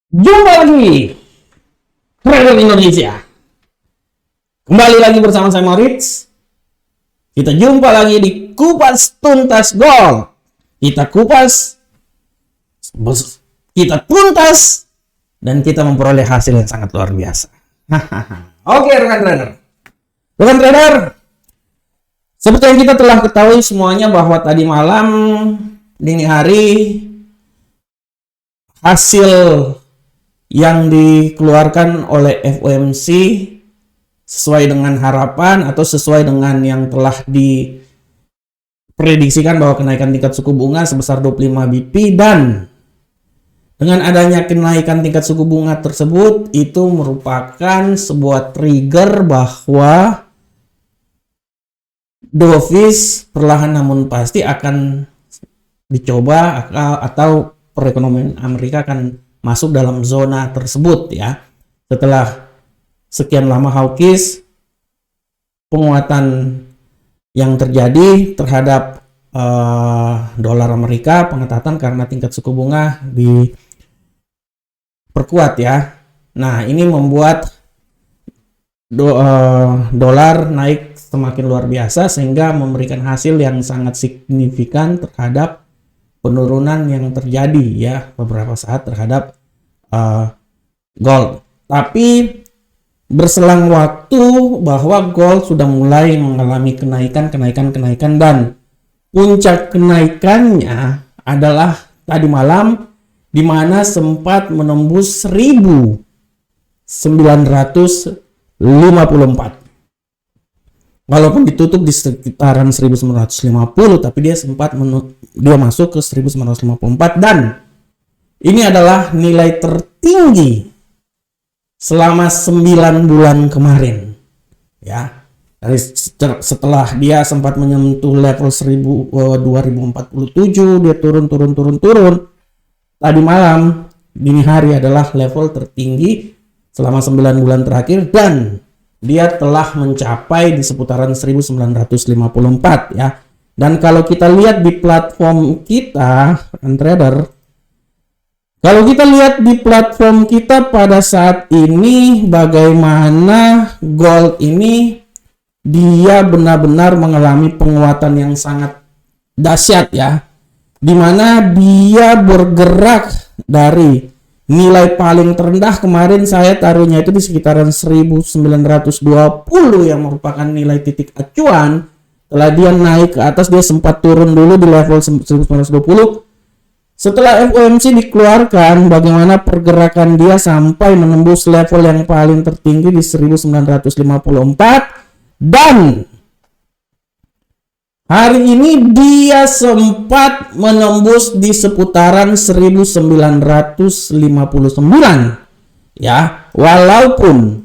Jumpa lagi Trader Indonesia. Kembali lagi bersama saya Moritz. Kita jumpa lagi di Kupas Tuntas Gold. Kita kupas, kita tuntas, dan kita memperoleh hasil yang sangat luar biasa. Oke rekan trader. Rekan trader, seperti yang kita telah ketahui semuanya bahwa tadi malam dini hari hasil yang dikeluarkan oleh FOMC sesuai dengan harapan atau sesuai dengan yang telah diprediksikan bahwa kenaikan tingkat suku bunga sebesar 25 BP, dan dengan adanya kenaikan tingkat suku bunga tersebut itu merupakan sebuah trigger bahwa dovish perlahan namun pasti akan dicoba atau perekonomian Amerika akan masuk dalam zona tersebut ya. Setelah sekian lama hawkish, penguatan yang terjadi terhadap dolar Amerika, pengetatan karena tingkat suku bunga diperkuat ya. Nah, ini membuat dolar naik semakin luar biasa sehingga memberikan hasil yang sangat signifikan terhadap penurunan yang terjadi ya beberapa saat terhadap gold. Tapi berselang waktu bahwa gold sudah mulai mengalami kenaikan dan puncak kenaikannya adalah tadi malam di mana sempat menembus 1954. Walaupun ditutup di sekitaran 1950, tapi dia masuk ke 1954, dan ini adalah nilai tertinggi selama 9 bulan kemarin. Ya. Dari setelah dia sempat menyentuh level 2047, dia turun. Tadi malam dini hari adalah level tertinggi selama 9 bulan terakhir, dan dia telah mencapai di seputaran 1954 ya. Dan kalau kita lihat di platform kita, trader, kalau kita lihat di platform kita pada saat ini bagaimana gold ini dia benar-benar mengalami penguatan yang sangat dahsyat ya. Dimana dia bergerak dari nilai paling terendah kemarin saya taruhnya itu di sekitaran 1920 yang merupakan nilai titik acuan. Setelah dia naik ke atas, dia sempat turun dulu di level 1920. Setelah FOMC dikeluarkan, bagaimana pergerakan dia sampai menembus level yang paling tertinggi di 1954, dan hari ini dia sempat menembus di seputaran 1959 ya, walaupun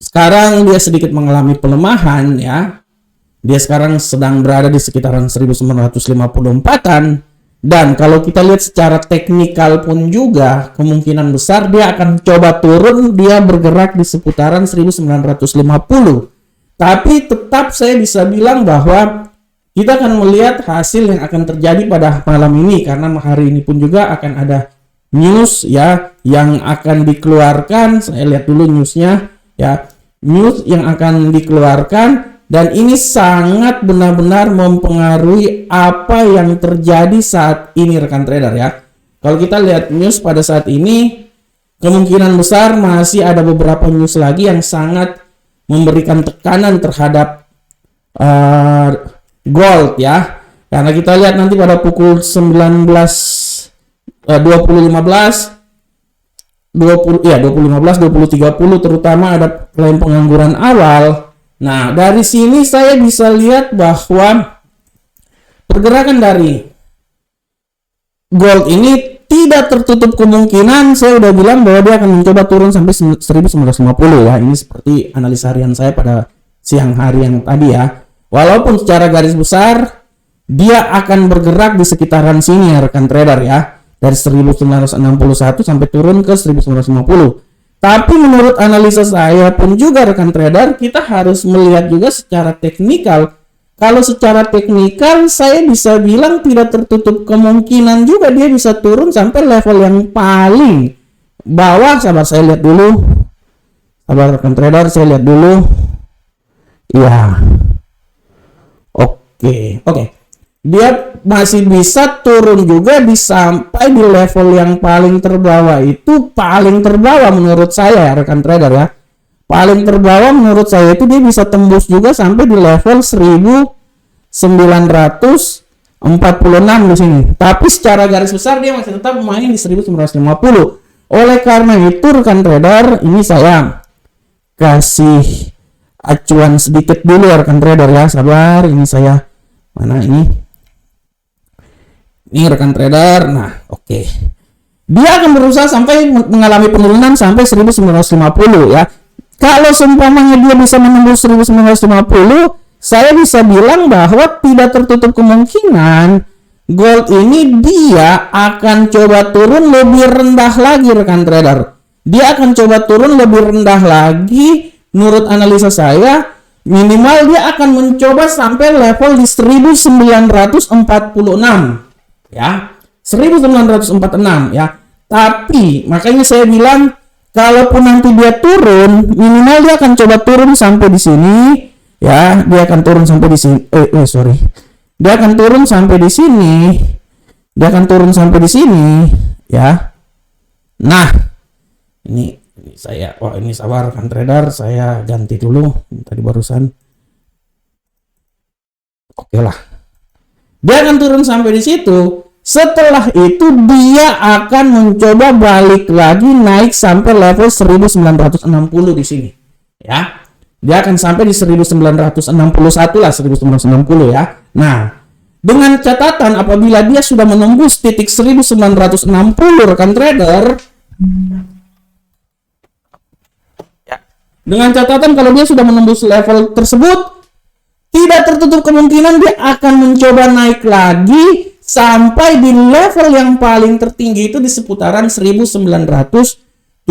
sekarang dia sedikit mengalami pelemahan ya. Dia sekarang sedang berada di sekitaran 1954-an, dan kalau kita lihat secara teknikal pun juga kemungkinan besar dia akan coba turun, dia bergerak di seputaran 1950. Tapi tetap saya bisa bilang bahwa kita akan melihat hasil yang akan terjadi pada malam ini, karena hari ini pun juga akan ada news ya yang akan dikeluarkan. Saya lihat dulu newsnya ya, news yang akan dikeluarkan, dan ini sangat benar-benar mempengaruhi apa yang terjadi saat ini rekan trader ya. Kalau kita lihat news pada saat ini, kemungkinan besar masih ada beberapa news lagi yang sangat memberikan tekanan terhadap gold ya. Karena kita lihat nanti pada pukul 20.15 terutama ada klaim pengangguran awal. Nah, dari sini saya bisa lihat bahwa pergerakan dari gold ini tidak tertutup kemungkinan. Saya udah bilang bahwa dia akan mencoba turun sampai 1950 ya. Ini seperti analisa harian saya pada siang hari yang tadi ya. Walaupun secara garis besar dia akan bergerak di sekitaran sini ya rekan trader ya. Dari 1961 sampai turun ke 1950. Tapi menurut analisa saya pun juga rekan trader, kita harus melihat juga secara teknikal kalau secara teknikal saya bisa bilang tidak tertutup kemungkinan juga dia bisa turun sampai level yang paling bawah. Sabar, saya lihat dulu. Sabar rekan trader, saya lihat dulu. Ya. Oke. Dia masih bisa turun juga sampai di level yang paling terbawah. Itu paling terbawah menurut saya ya rekan trader ya. Paling terbawah menurut saya itu dia bisa tembus juga sampai di level 1946 di sini. Tapi secara garis besar dia masih tetap main di 1950. Oleh karena itu rekan trader, ini saya kasih acuan sedikit dulu rekan trader ya. Sabar, ini saya mana ini? Ini rekan trader. Nah, oke. Dia akan berusaha sampai mengalami penurunan sampai 1950 ya. Kalau seumpamanya dia bisa menembus 1950, saya bisa bilang bahwa tidak tertutup kemungkinan gold ini dia akan coba turun lebih rendah lagi rekan trader. Dia akan coba turun lebih rendah lagi menurut analisa saya. Minimal dia akan mencoba sampai level di 1946 ya. 1946 ya. Tapi makanya saya bilang kalaupun nanti dia turun, minimal dia akan coba turun sampai di sini ya. Dia akan turun sampai di sini. Dia akan turun sampai di sini. Dia akan turun sampai di sini ya. Nah, ini saya ini sabar kan trader, saya ganti dulu tadi barusan. Oke lah. Dia akan turun sampai di situ. Setelah itu dia akan mencoba balik lagi naik sampai level 1960 di sini. Ya. Dia akan sampai di 1961 lah, 1960 ya. Nah, dengan catatan apabila dia sudah menembus titik 1960 rekan trader, ya. Dengan catatan kalau dia sudah menembus level tersebut, tidak tertutup kemungkinan dia akan mencoba naik lagi sampai di level yang paling tertinggi itu di seputaran 1975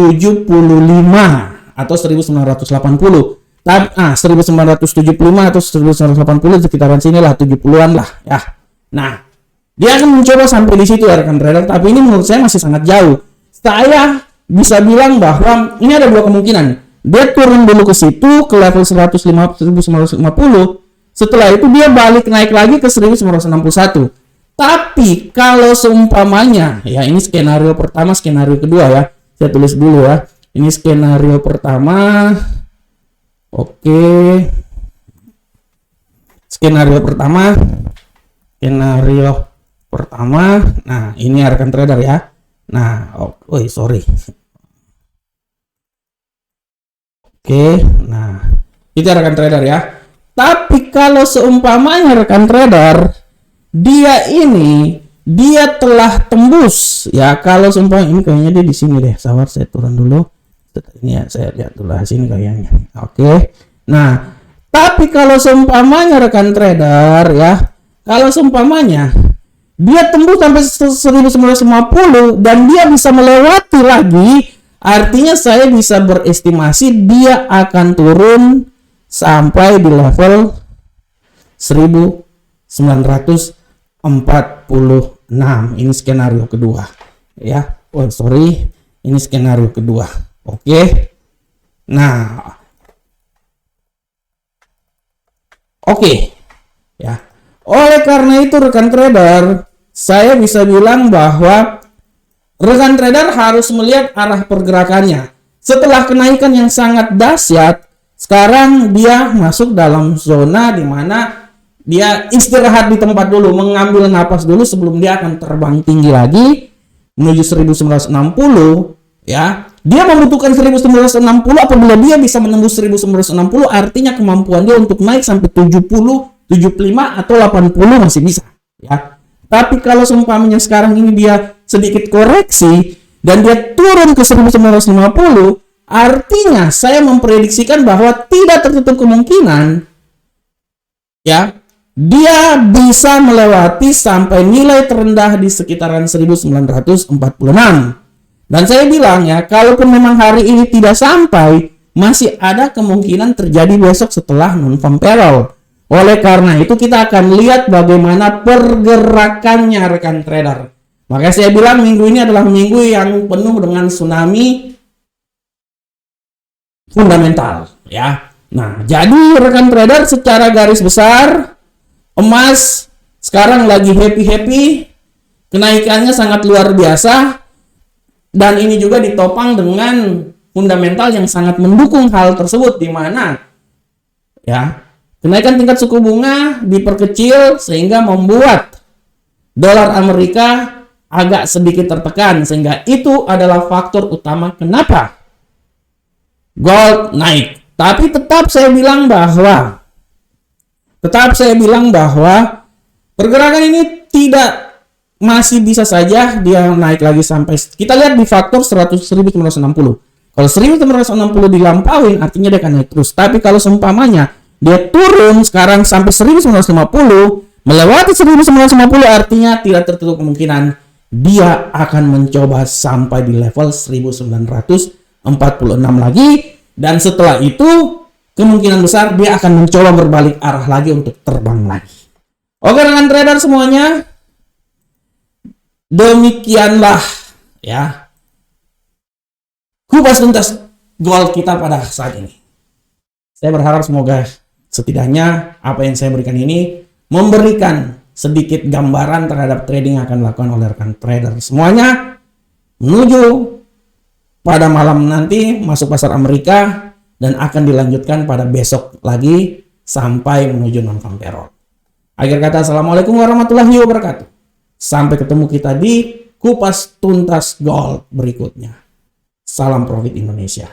atau 1980. 1975 atau 1980 sekitaran sini lah, 70-an lah ya. Nah, dia akan mencoba sampai di situ ya rekan trader, tapi ini menurut saya masih sangat jauh. Saya bisa bilang bahwa ini ada dua kemungkinan. Dia turun dulu ke situ ke level 1950. Setelah itu dia balik naik lagi ke 1961. Tapi kalau seumpamanya, ya ini skenario pertama, skenario kedua ya. Saya tulis dulu ya. Ini skenario pertama. Oke. Skenario pertama. Nah, ini rekan trader ya. Nah, sorry. Oke, nah. Itu rekan trader ya. Tapi kalau seumpamanya rekan trader dia telah tembus ya, kalau seumpamanya ini kayaknya dia di sini deh. Sabar, saya turun dulu. Ini ya, saya lihat dulu sini kayaknya. Oke. Nah, tapi kalau seumpamanya rekan trader ya, kalau seumpamanya dia tembus sampai 1950 dan dia bisa melewati lagi, artinya saya bisa berestimasi dia akan turun sampai di level 1946. Ini skenario kedua ya. Ini skenario kedua. Oke. Nah. Oke. Ya. Oleh karena itu rekan trader, saya bisa bilang bahwa rekan trader harus melihat arah pergerakannya. Setelah kenaikan yang sangat dahsyat, sekarang dia masuk dalam zona di mana dia istirahat di tempat dulu, mengambil napas dulu sebelum dia akan terbang tinggi lagi menuju 1960 ya. Dia membutuhkan 1960. Apabila dia bisa menembus 1960, artinya kemampuan dia untuk naik sampai 70, 75 atau 80 masih bisa ya. Tapi kalau seumpamanya sekarang ini dia sedikit koreksi dan dia turun ke 1950, artinya saya memprediksikan bahwa tidak tertutup kemungkinan ya, dia bisa melewati sampai nilai terendah di sekitaran 1946. Dan saya bilang ya, kalaupun memang hari ini tidak sampai, masih ada kemungkinan terjadi besok setelah non-farm payroll. Oleh karena itu kita akan lihat bagaimana pergerakannya rekan trader. Makanya saya bilang minggu ini adalah minggu yang penuh dengan tsunami fundamental ya. Nah, jadi rekan trader secara garis besar emas sekarang lagi happy-happy, kenaikannya sangat luar biasa, dan ini juga ditopang dengan fundamental yang sangat mendukung hal tersebut, di mana ya kenaikan tingkat suku bunga diperkecil sehingga membuat dolar Amerika agak sedikit tertekan, sehingga itu adalah faktor utama kenapa gold naik. Tapi tetap saya bilang bahwa pergerakan ini masih bisa saja dia naik lagi sampai, kita lihat di faktor 1960. Kalau 1960 dilampauin artinya dia akan naik terus. Tapi kalau seumpamanya dia turun sekarang sampai 1950, melewati 1950 artinya tidak tertutup kemungkinan dia akan mencoba sampai di level 1946 lagi, dan setelah itu kemungkinan besar dia akan mencoba berbalik arah lagi untuk terbang lagi. Oke rekan trader semuanya, demikianlah ya kupas tuntas gold kita pada saat ini. Saya berharap semoga setidaknya apa yang saya berikan ini memberikan sedikit gambaran terhadap trading yang akan dilakukan oleh rekan trader semuanya menuju pada malam nanti masuk pasar Amerika, dan akan dilanjutkan pada besok lagi sampai menuju non-farm payroll. Akhir kata, assalamualaikum warahmatullahi wabarakatuh. Sampai ketemu kita di kupas tuntas gold berikutnya. Salam profit Indonesia.